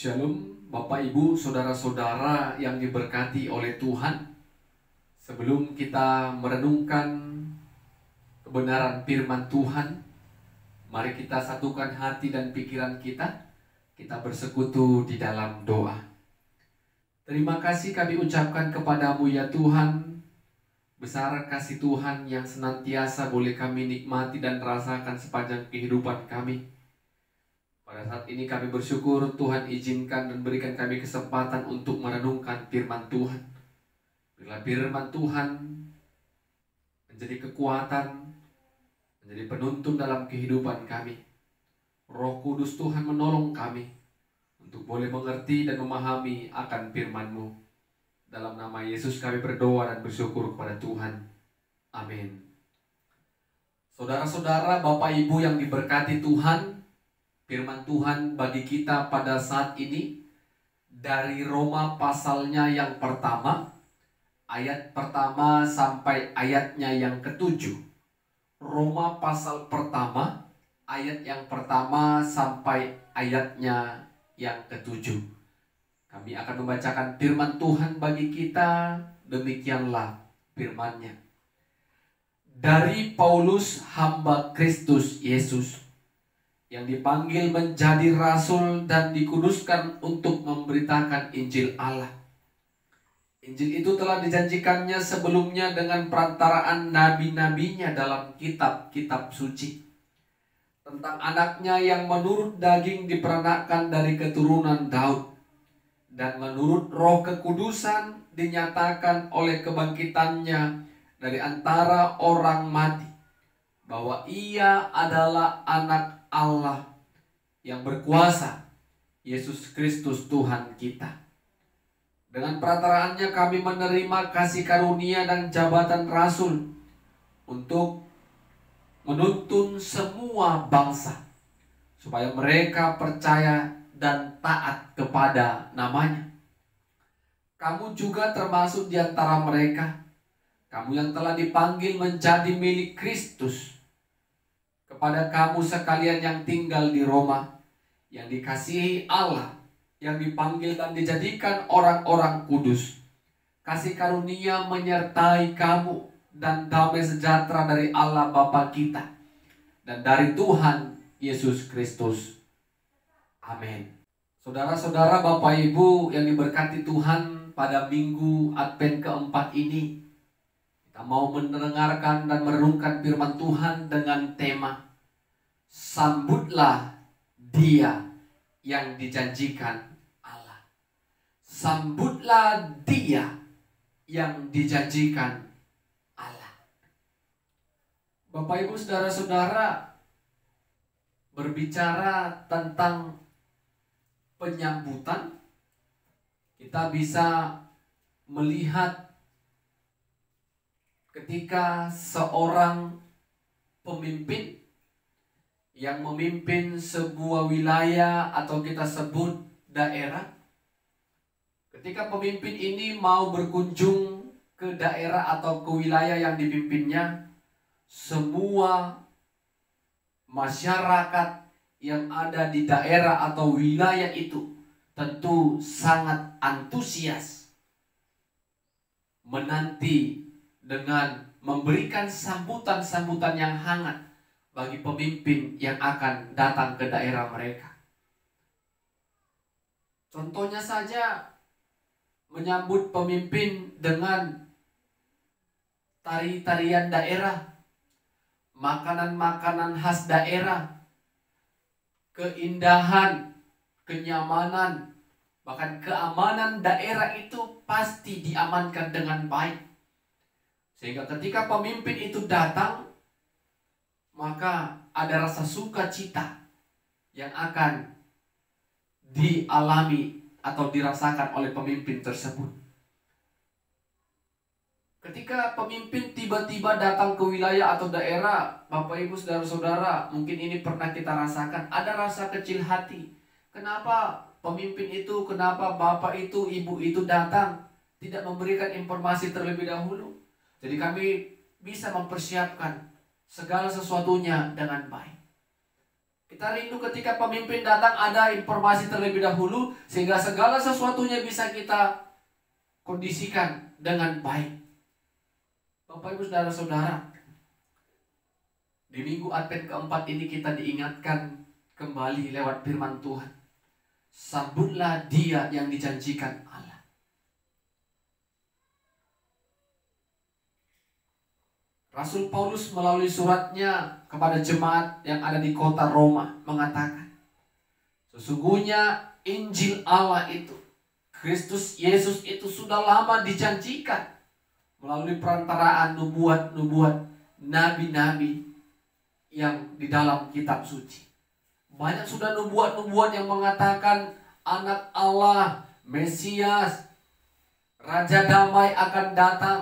Shalom Bapak Ibu Saudara-saudara yang diberkati oleh Tuhan. Sebelum kita merenungkan kebenaran firman Tuhan, mari kita satukan hati dan pikiran kita. Kita bersekutu di dalam doa. Terima kasih kami ucapkan kepadamu ya Tuhan. Besar kasih Tuhan yang senantiasa boleh kami nikmati dan rasakan sepanjang kehidupan kami. Pada saat ini kami bersyukur Tuhan izinkan dan berikan kami kesempatan untuk merenungkan firman Tuhan. Bila firman Tuhan menjadi kekuatan, menjadi penuntun dalam kehidupan kami. Roh Kudus Tuhan menolong kami untuk boleh mengerti dan memahami akan firman-Mu. Dalam nama Yesus kami berdoa dan bersyukur kepada Tuhan. Amin. Saudara-saudara, Bapak Ibu yang diberkati Tuhan, firman Tuhan bagi kita pada saat ini dari Roma pasalnya yang pertama, ayat pertama sampai ayatnya yang ketujuh. Roma pasal pertama, ayat yang pertama sampai ayatnya yang ketujuh. Kami akan membacakan firman Tuhan bagi kita, demikianlah firman-Nya. Dari Paulus, hamba Kristus Yesus, yang dipanggil menjadi rasul dan dikuduskan untuk memberitakan Injil Allah. Injil itu telah dijanjikannya sebelumnya dengan perantaraan nabi-nabinya dalam kitab-kitab suci. Tentang anaknya yang menurut daging diperanakkan dari keturunan Daud. Dan menurut roh kekudusan dinyatakan oleh kebangkitannya dari antara orang mati. Bahwa ia adalah anak Allah yang berkuasa, Yesus Kristus Tuhan kita. Dengan perantaraannya kami menerima kasih karunia dan jabatan rasul untuk menuntun semua bangsa supaya mereka percaya dan taat kepada namanya. Kamu juga termasuk di antara mereka, kamu yang telah dipanggil menjadi milik Kristus. Kepada kamu sekalian yang tinggal di Roma, yang dikasihi Allah, yang dipanggil dan dijadikan orang-orang kudus, kasih karunia menyertai kamu dan damai sejahtera dari Allah Bapa kita dan dari Tuhan Yesus Kristus. Amin. Saudara-saudara, Bapak Ibu yang diberkati Tuhan, pada minggu Advent keempat ini kita mau mendengarkan dan merenungkan firman Tuhan dengan tema Sambutlah Dia yang dijanjikan Allah. Sambutlah Dia yang dijanjikan Allah. Bapak Ibu saudara-saudara, berbicara tentang penyambutan, kita bisa melihat ketika seorang pemimpin yang memimpin sebuah wilayah atau kita sebut daerah. Ketika pemimpin ini mau berkunjung ke daerah atau ke wilayah yang dipimpinnya, semua masyarakat yang ada di daerah atau wilayah itu tentu sangat antusias menanti dengan memberikan sambutan-sambutan yang hangat bagi pemimpin yang akan datang ke daerah mereka. Contohnya saja menyambut pemimpin dengan tari-tarian daerah, makanan-makanan khas daerah, keindahan, kenyamanan, bahkan keamanan daerah itu pasti diamankan dengan baik. Sehingga ketika pemimpin itu datang, maka ada rasa sukacita yang akan dialami atau dirasakan oleh pemimpin tersebut. Ketika pemimpin tiba-tiba datang ke wilayah atau daerah, Bapak Ibu saudara-saudara, mungkin ini pernah kita rasakan, ada rasa kecil hati. Kenapa pemimpin itu, kenapa bapak itu, ibu itu datang, tidak memberikan informasi terlebih dahulu? Jadi kami bisa mempersiapkan segala sesuatunya dengan baik. Kita rindu ketika pemimpin datang ada informasi terlebih dahulu, sehingga segala sesuatunya bisa kita kondisikan dengan baik. Bapak Ibu Saudara-saudara, di minggu Advent keempat ini kita diingatkan kembali lewat firman Tuhan. Sambutlah Dia yang dijanjikan Allah. Rasul Paulus melalui suratnya kepada jemaat yang ada di kota Roma mengatakan, sesungguhnya Injil Allah itu, Kristus Yesus itu sudah lama dijanjikan melalui perantaraan nubuat-nubuat, nabi-nabi yang di dalam kitab suci. Banyak sudah nubuat-nubuat yang mengatakan anak Allah, Mesias, Raja Damai akan datang.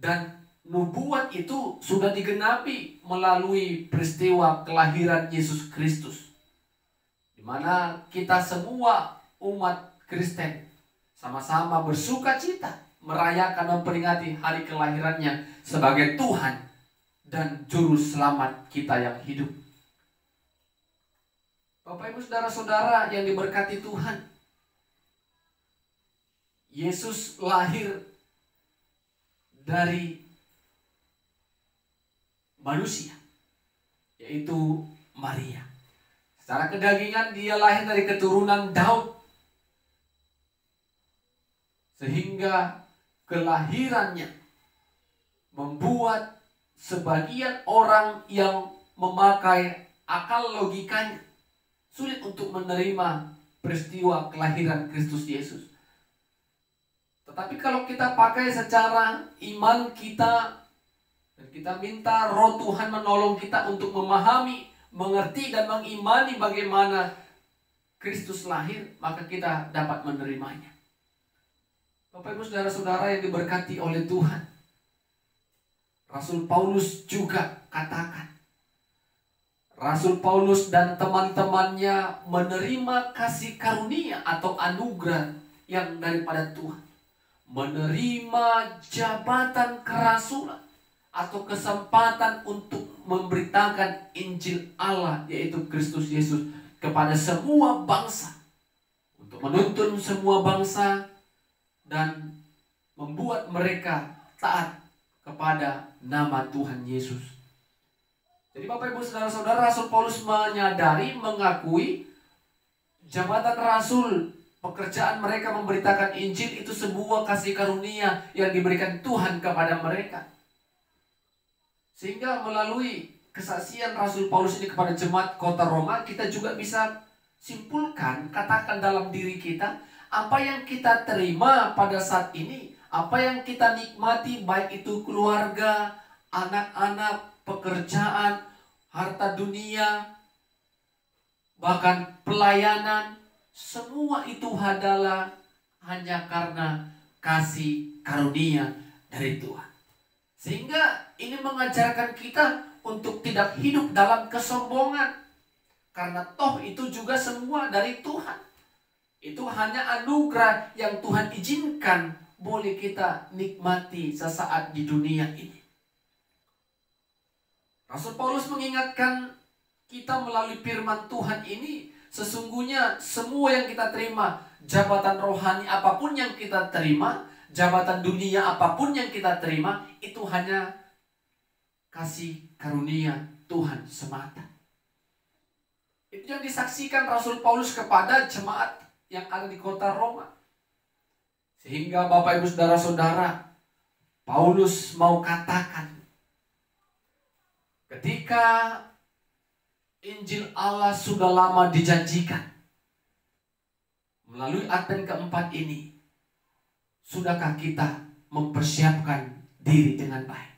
Dan nubuat itu sudah digenapi melalui peristiwa kelahiran Yesus Kristus, di mana kita semua umat Kristen sama-sama bersuka cita merayakan memperingati hari kelahirannya sebagai Tuhan dan Juru Selamat kita yang hidup. Bapak Ibu Saudara-saudara yang diberkati Tuhan, Yesus lahir dari manusia, yaitu Maria. Secara kedagingan dia lahir dari keturunan Daud, sehingga kelahirannya membuat sebagian orang yang memakai akal logikanya sulit untuk menerima peristiwa kelahiran Kristus Yesus. Tetapi kalau kita pakai secara iman kita, dan kita minta Roh Tuhan menolong kita untuk memahami, mengerti dan mengimani bagaimana Kristus lahir, maka kita dapat menerimanya. Bapak Ibu Saudara-saudara yang diberkati oleh Tuhan, Rasul Paulus juga katakan, Rasul Paulus dan teman-temannya menerima kasih karunia atau anugerah yang daripada Tuhan, menerima jabatan kerasulan atau kesempatan untuk memberitakan Injil Allah, yaitu Kristus Yesus, kepada semua bangsa, untuk menuntun semua bangsa dan membuat mereka taat kepada nama Tuhan Yesus. Jadi Bapak Ibu Saudara-saudara, Rasul Paulus menyadari, mengakui jabatan rasul, pekerjaan mereka memberitakan Injil itu sebuah kasih karunia yang diberikan Tuhan kepada mereka. Sehingga melalui kesaksian Rasul Paulus ini kepada jemaat kota Roma, kita juga bisa simpulkan, katakan dalam diri kita, apa yang kita terima pada saat ini, apa yang kita nikmati, baik itu keluarga, anak-anak, pekerjaan, harta dunia, bahkan pelayanan, semua itu adalah hanya karena kasih karunia dari Tuhan. Sehingga ini mengajarkan kita untuk tidak hidup dalam kesombongan. Karena toh itu juga semua dari Tuhan. Itu hanya anugerah yang Tuhan izinkan boleh kita nikmati sesaat di dunia ini. Rasul Paulus mengingatkan kita melalui firman Tuhan ini, sesungguhnya semua yang kita terima, jabatan rohani apapun yang kita terima, jabatan dunia apapun yang kita terima, itu hanya kasih karunia Tuhan semata. Itu yang disaksikan Rasul Paulus kepada jemaat yang ada di kota Roma. Sehingga Bapak Ibu Saudara-saudara, Paulus mau katakan, ketika Injil Allah sudah lama dijanjikan, melalui Advent keempat ini, sudahkah kita mempersiapkan diri dengan baik?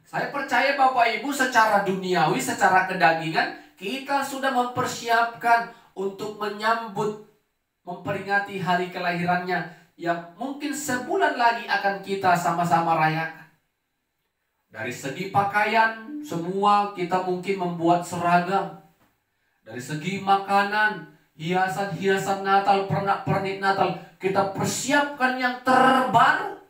Saya percaya Bapak Ibu secara duniawi, secara kedagingan, kita sudah mempersiapkan untuk menyambut, memperingati hari kelahirannya yang mungkin sebulan lagi akan kita sama-sama rayakan. Dari segi pakaian, semua kita mungkin membuat seragam. Dari segi makanan, hiasan-hiasan Natal, pernak-pernik Natal, kita persiapkan yang terbaru.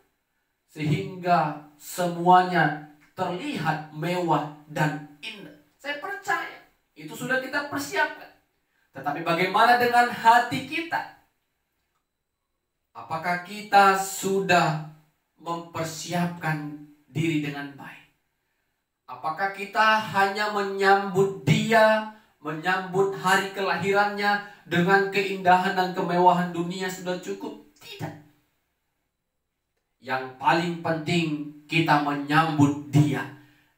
Sehingga semuanya terlihat mewah dan indah. Saya percaya Itu sudah kita persiapkan. Tetapi bagaimana dengan hati kita? Apakah kita sudah mempersiapkan diri dengan baik? Apakah kita hanya menyambut dia, menyambut hari kelahirannya dengan keindahan dan kemewahan dunia sudah cukup? Tidak. Yang paling penting kita menyambut dia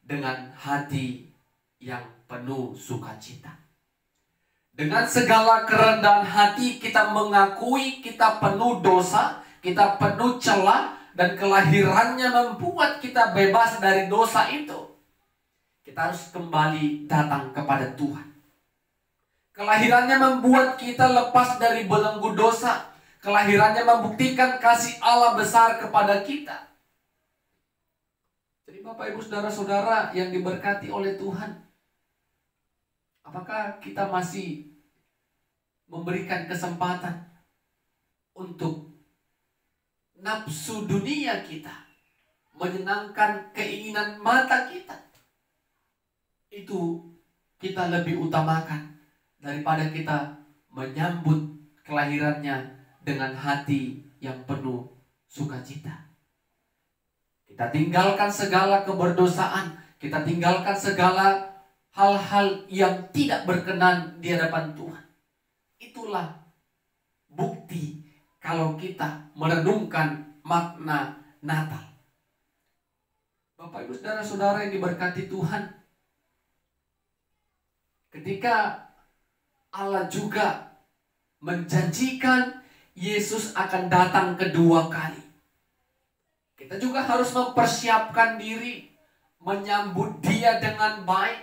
dengan hati yang penuh sukacita. Dengan segala kerendahan hati kita mengakui kita penuh dosa, kita penuh celah, dan kelahirannya membuat kita bebas dari dosa itu. Kita harus kembali datang kepada Tuhan. Kelahirannya membuat kita lepas dari belenggu dosa. Kelahirannya membuktikan kasih Allah besar kepada kita. Jadi Bapak Ibu Saudara-saudara yang diberkati oleh Tuhan, apakah kita masih memberikan kesempatan untuk nafsu dunia kita, menyenangkan keinginan mata kita? Itu kita lebih utamakan daripada kita menyambut kelahirannya dengan hati yang penuh sukacita. Kita tinggalkan segala keberdosaan, kita tinggalkan segala hal-hal yang tidak berkenan di hadapan Tuhan. Itulah bukti kalau kita merenungkan makna Natal. Bapak Ibu Saudara-saudara yang diberkati Tuhan, ketika Allah juga menjanjikan Yesus akan datang kedua kali, kita juga harus mempersiapkan diri menyambut dia dengan baik.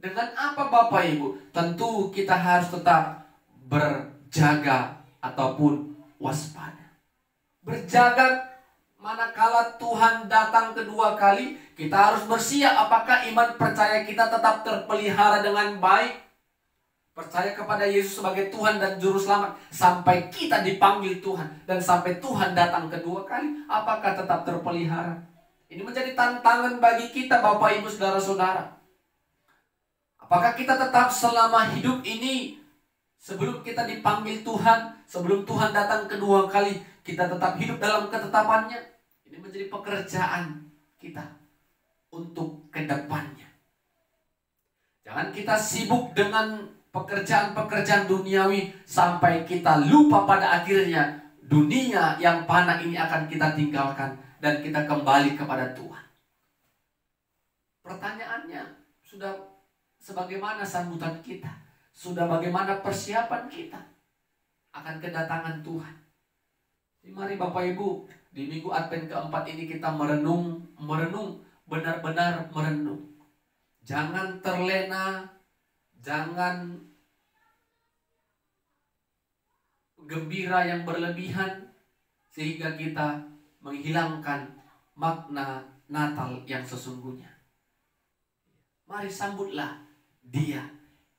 Dengan apa Bapak Ibu? Tentu kita harus tetap berjaga ataupun waspada. Berjaga manakala Tuhan datang kedua kali, kita harus bersiap apakah iman percaya kita tetap terpelihara dengan baik. Percaya kepada Yesus sebagai Tuhan dan Juru Selamat sampai kita dipanggil Tuhan dan sampai Tuhan datang kedua kali, apakah tetap terpelihara? Ini menjadi tantangan bagi kita Bapak Ibu Saudara-saudara. Apakah kita tetap selama hidup ini, sebelum kita dipanggil Tuhan, sebelum Tuhan datang kedua kali, kita tetap hidup dalam ketetapannya? Ini menjadi pekerjaan kita untuk kedepannya. Jangan kita sibuk dengan pekerjaan-pekerjaan duniawi sampai kita lupa pada akhirnya dunia yang fana ini akan kita tinggalkan dan kita kembali kepada Tuhan. Pertanyaannya, sudah sebagaimana sambutan kita? Sudah bagaimana persiapan kita akan kedatangan Tuhan? Jadi mari Bapak Ibu, di minggu Advent keempat ini kita merenung, benar-benar merenung. Jangan terlena, jangan gembira yang berlebihan sehingga kita menghilangkan makna Natal yang sesungguhnya. Mari sambutlah dia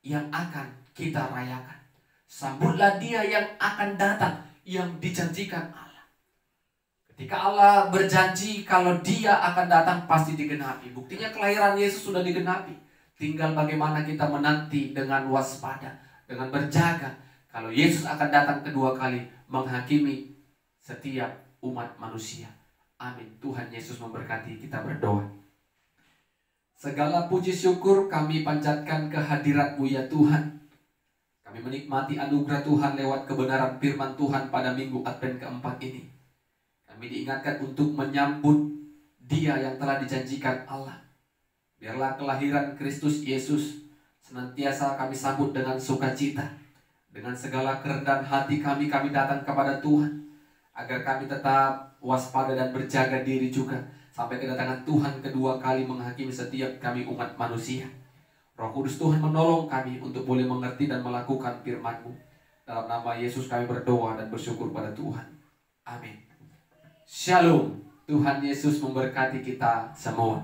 yang akan kita rayakan. Sambutlah dia yang akan datang, yang dijanjikan Allah. Ketika Allah berjanji kalau dia akan datang pasti digenapi. Buktinya kelahiran Yesus sudah digenapi. Tinggal bagaimana kita menanti dengan waspada, dengan berjaga. Kalau Yesus akan datang kedua kali menghakimi setiap umat manusia. Amin. Tuhan Yesus memberkati. Kita berdoa. Segala puji syukur kami panjatkan kehadirat-Mu ya Tuhan. Kami menikmati anugerah Tuhan lewat kebenaran firman Tuhan pada minggu Advent keempat ini. Kami diingatkan untuk menyambut Dia yang telah dijanjikan Allah. Biarlah kelahiran Kristus Yesus senantiasa kami sambut dengan sukacita. Dengan segala kerendahan hati kami datang kepada Tuhan. Agar kami tetap waspada dan berjaga diri juga sampai kedatangan Tuhan kedua kali menghakimi setiap kami umat manusia. Roh Kudus Tuhan menolong kami untuk boleh mengerti dan melakukan firman-Mu. Dalam nama Yesus kami berdoa dan bersyukur pada Tuhan. Amin. Shalom. Tuhan Yesus memberkati kita semua.